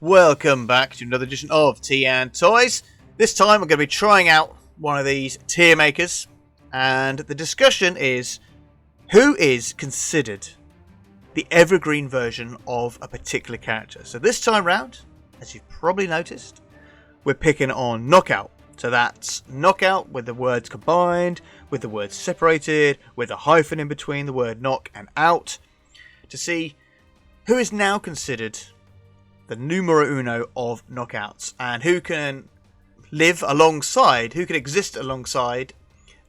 Welcome back to another edition of Tea and Toys. This time I'm going to be trying out one of these tier makers, and the discussion is who is considered the evergreen version of a particular character. So this time round, as you've probably noticed, we're picking on Knockout. So that's Knockout with the words combined, with the words separated, with a hyphen in between the word knock and out, to see who is now considered the numero uno of knockouts, and who can live alongside, who can exist alongside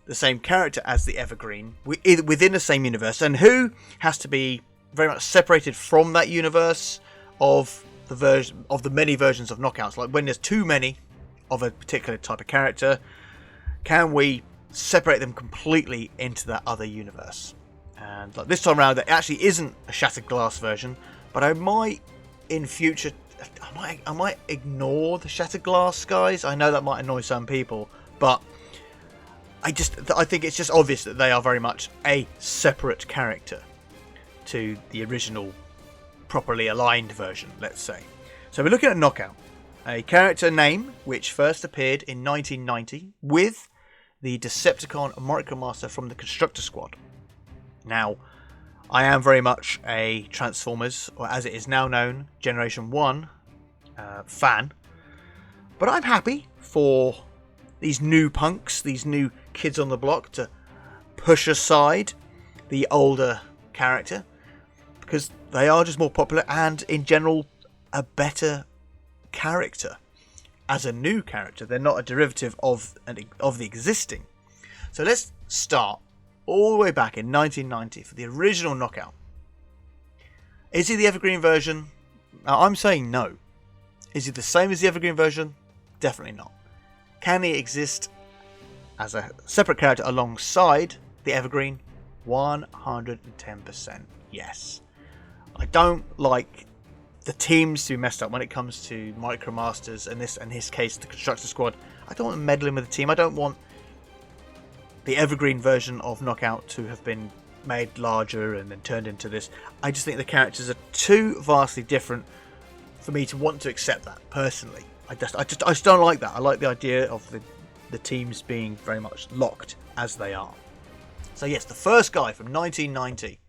the same character as the evergreen within the same universe, and who has to be very much separated from that universe of the many versions of knockouts. Like when there's too many of a particular type of character, can we separate them completely into that other universe? And like this time around, there actually isn't a shattered glass version, but I might in future, I might ignore the shattered glass guys. I know that might annoy some people, but I think it's just obvious that they are very much a separate character to the original properly aligned version, let's say. So we're looking at Knockout, a character name which first appeared in 1990 with the Decepticon Micromaster from the Constructor Squad. Now, I am very much a Transformers, or as it is now known, Generation 1 fan, but I'm happy for these new punks, these new kids on the block, to push aside the older character, because they are just more popular and in general a better character. As a new character, they're not a derivative of the existing. So let's start all the way back in 1990 for the original Knockout. Is he the evergreen version? Now, I'm saying no. Is he the same as the evergreen version? Definitely not. Can he exist as a separate character alongside the evergreen? 110% yes. I don't like the teams to be messed up when it comes to Micromasters, and in his case the Constructor Squad. I don't want meddling with the team. I don't want the evergreen version of Knockout to have been made larger and then turned into this. I just think the characters are too vastly different for me to want to accept that personally. I just don't like that. I like the idea of the teams being very much locked as they are. So yes, the first guy from 1990,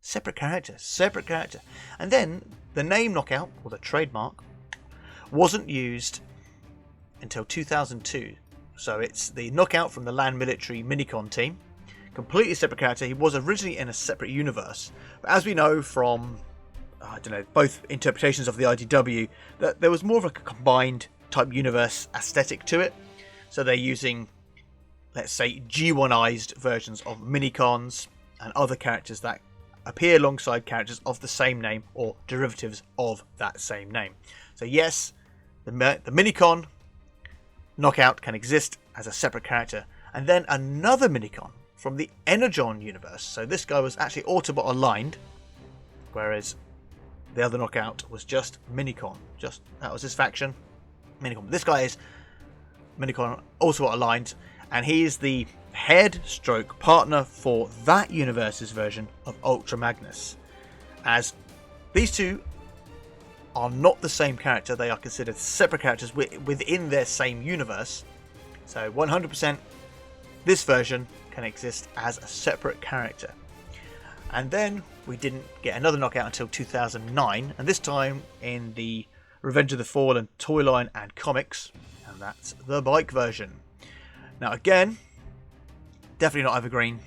separate character. And then the name Knockout, or the trademark, wasn't used until 2002. So it's the Knockout from the Land Military Minicon team. Completely separate character. He was originally in a separate universe. But as we know from, both interpretations of the IDW, that there was more of a combined type universe aesthetic to it. So they're using, let's say, G1ized versions of Minicons and other characters that appear alongside characters of the same name or derivatives of that same name. So yes, the Minicon Knockout can exist as a separate character, and then another Minicon from the Energon universe. So this guy was actually Autobot aligned, whereas the other Knockout was just Minicon. That was his faction, Minicon. This guy is Minicon Autobot aligned, and he is the head stroke partner for that universe's version of Ultra Magnus. As these two are not the same character, they are considered separate characters within their same universe. So 100% this version can exist as a separate character. And then we didn't get another Knockout until 2009, and this time in the Revenge of the Fallen toy line and comics, and that's the bike version. Now again, definitely not evergreen.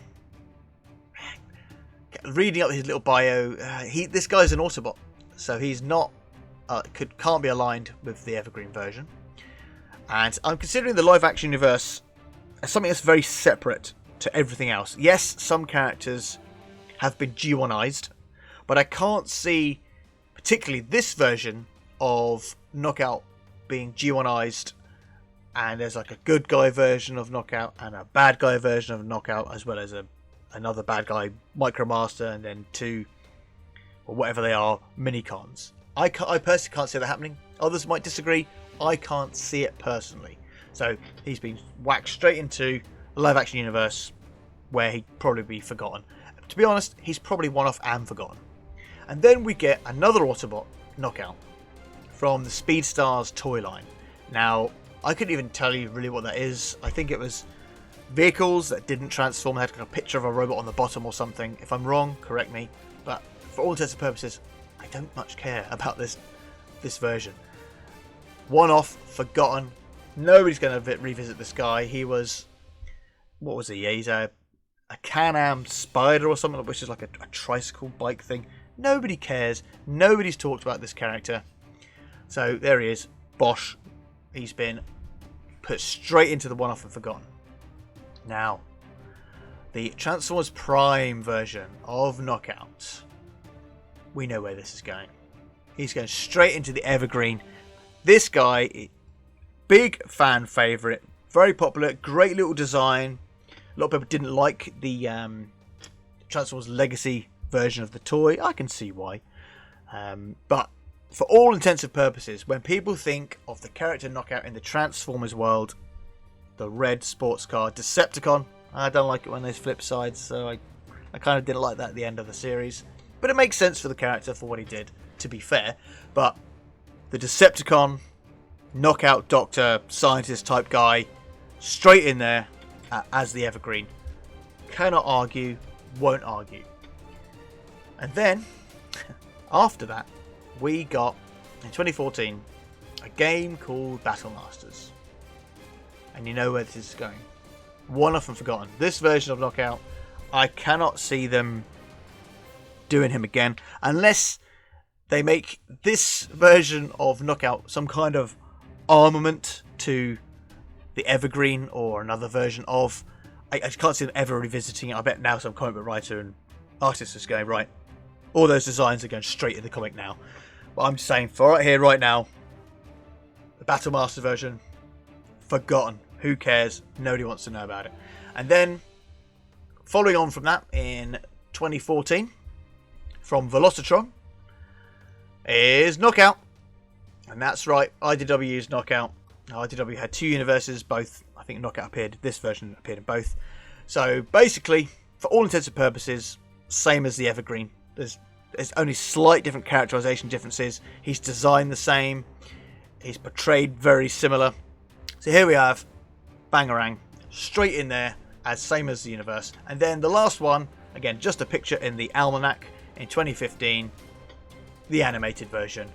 Reading up his little bio, this guy's an Autobot, so he's not can't be aligned with the evergreen version. And I'm considering the live action universe as something that's very separate to everything else. Yes, some characters have been G1ized, but I can't see particularly this version of Knockout being G1ized, and there's like a good guy version of Knockout and a bad guy version of Knockout, as well as another bad guy Micromaster, and then two, or whatever they are, Minicons. I personally can't see that happening. Others might disagree. I can't see it personally. So he's been whacked straight into the live action universe where he'd probably be forgotten. To be honest, he's probably one off and forgotten. And then we get another Autobot Knockout from the Speedstars toy line. Now, I couldn't even tell you really what that is. I think it was vehicles that didn't transform. They had like a picture of a robot on the bottom or something. If I'm wrong, correct me. But for all intents and purposes, I don't much care about this version. One-off, forgotten. Nobody's going to revisit this guy. He was... What was he? Yeah, he's a Can-Am Spider or something, which is like a tricycle bike thing. Nobody cares. Nobody's talked about this character. So there he is. Bosh. He's been put straight into the one-off and forgotten. Now, the Transformers Prime version of Knockout. We know where this is going. He's going straight into the evergreen. This guy, big fan favourite. Very popular. Great little design. A lot of people didn't like the Transformers Legacy version of the toy. I can see why. But for all intents and purposes, when people think of the character Knockout in the Transformers world, the red sports car Decepticon, I don't like it when there's flip sides, so I kind of didn't like that at the end of the series. But it makes sense for the character, for what he did, to be fair. But the Decepticon, Knockout Doctor, scientist type guy, straight in there as the evergreen. Cannot argue, won't argue. And then, after that, we got, in 2014, a game called Battle Masters. And you know where this is going. One-off and forgotten. This version of Knockout, I cannot see them doing him again. Unless they make this version of Knockout some kind of armament to the evergreen or another version of... I can't see them ever revisiting it. I bet now some comic book writer and artist is going, right, all those designs are going straight in the comic now. But I'm just saying, for right here, right now, the Battle Master version, forgotten. Who cares? Nobody wants to know about it. And then, following on from that, in 2014, from Velocitron, is Knockout. And that's right, IDW's Knockout. IDW had two universes, both, I think Knockout appeared, this version appeared in both. So basically, for all intents and purposes, same as the Evergreen. There's only slight different characterization differences. He's designed the same. He's portrayed very similar. So here we have Bangarang, straight in there, as same as the universe. And then the last one, again, just a picture in the Almanac in 2015, the animated version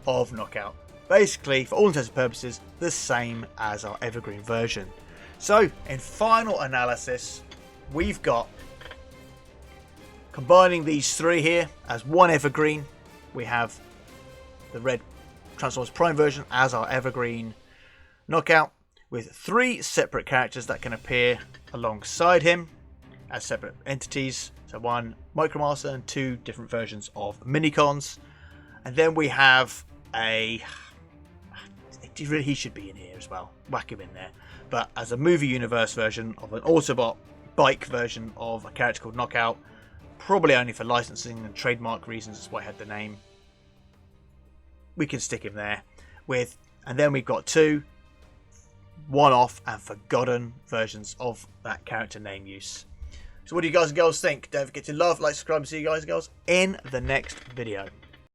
of Knockout. Basically, for all intents and purposes, the same as our Evergreen version. So, in final analysis, we've got, combining these three here as one Evergreen, we have the red Transformers Prime version as our Evergreen Knockout, with three separate characters that can appear alongside him as separate entities. So one Micromaster and two different versions of Minicons. And then we have he should be in here as well. Whack him in there. But as a movie universe version of an Autobot bike version of a character called Knockout. Probably only for licensing and trademark reasons. That's why I had the name. We can stick him there. And then we've got two one-off and forgotten versions of that character name use. So what do you guys and girls think? Don't forget to love, like, subscribe, and see you guys and girls in the next video.